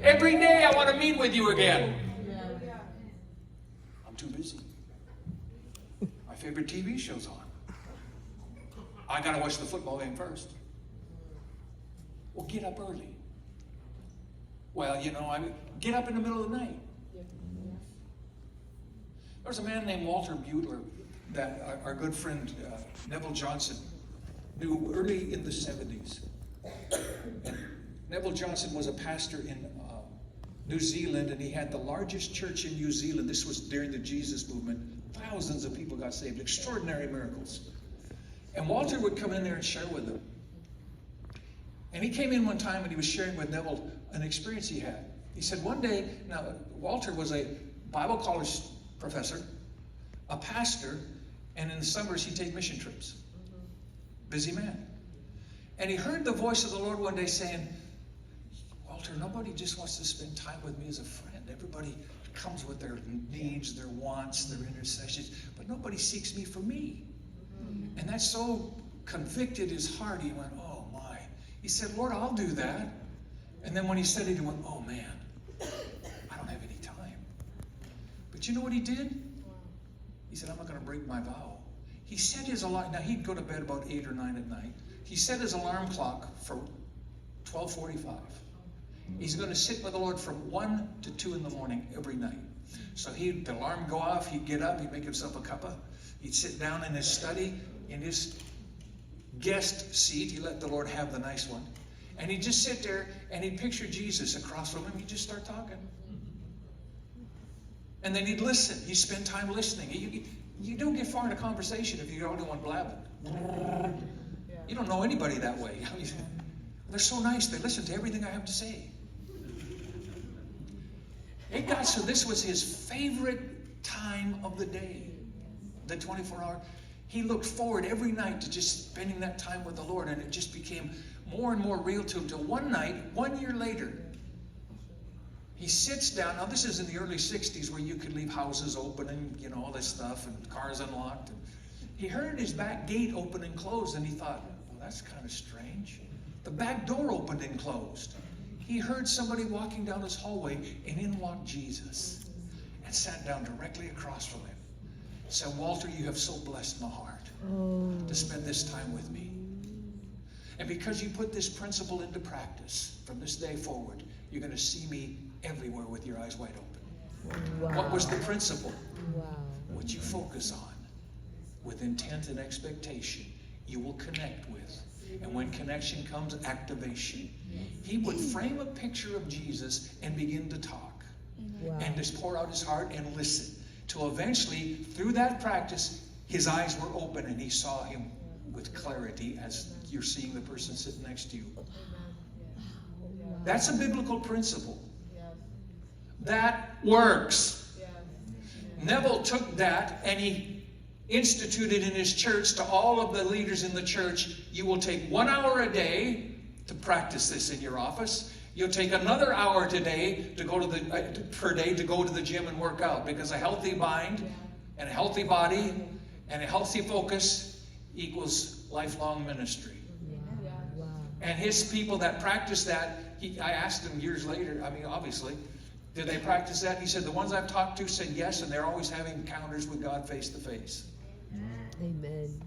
Every day I want to meet with you again. I'm too busy. My favorite TV show's on. I got to watch the football game first. Well, get up early. Well, you know, I get up in the middle of the night. There was a man named Walter Butler that our good friend Neville Johnson knew early in the 70s. And Neville Johnson was a pastor in New Zealand, and he had the largest church in New Zealand. This was during the Jesus movement. Thousands of people got saved. Extraordinary miracles. And Walter would come in there and share with them. And he came in one time and he was sharing with Neville an experience he had. He said one day, now Walter was a Bible college professor, a pastor, and in the summers he'd take mission trips. Busy man. And he heard the voice of the Lord one day saying, Walter, nobody just wants to spend time with me as a friend. Everybody comes with their needs, their wants, their intercessions, but nobody seeks me for me. And that so convicted his heart, he went, oh my. He said, Lord, I'll do that. And then when he said it, he went, oh man, I don't have any time. But you know what he did? He said, I'm not going to break my vow. He set his alarm. Now he'd go to bed about 8 or 9 at night. He set his alarm clock for 12:45. He's going to sit with the Lord from 1 to 2 in the morning every night. So the alarm would go off, he'd get up, he'd make himself a cuppa. He'd sit down in his study, in his guest seat. He let the Lord have the nice one. And he'd just sit there and he'd picture Jesus across from him. He'd just start talking. And then he'd listen. He'd spend time listening. You don't get far in a conversation if you're the only one blabbing. You don't know anybody that way. They're so nice. They listen to everything I have to say. It got so this was his favorite time of the day, the 24-hour. He looked forward every night to just spending that time with the Lord, and it just became more and more real to him. Till one night, 1 year later, he sits down. Now, this is in the early 60s where you could leave houses open and, you know, all this stuff, and cars unlocked. And he heard his back gate open and close, and he thought, well, that's kind of strange. The back door opened and closed. He heard somebody walking down his hallway, and in walked Jesus and sat down directly across from him. Said, Walter, you have so blessed my heart to spend this time with me. And because you put this principle into practice, from this day forward, you're going to see me everywhere with your eyes wide open. Wow. What was the principle? Wow. What you focus on with intent and expectation, you will connect with. And when connection comes, activation. He would frame a picture of Jesus and begin to talk. Wow. And just pour out his heart and listen. Till eventually, through that practice, his eyes were open and he saw him with clarity as you're seeing the person sitting next to you. That's a biblical principle. That works. Neville took that and he instituted in his church to all of the leaders in the church, you will take 1 hour a day to practice this in your office. You'll take another hour today to go to per day to go to the gym and work out, because a healthy mind and a healthy body and a healthy focus equals lifelong ministry. Wow. And his people that practice that, I asked him years later, I mean, obviously, did they practice that? He said, the ones I've talked to said yes, and they're always having encounters with God face to face. Amen.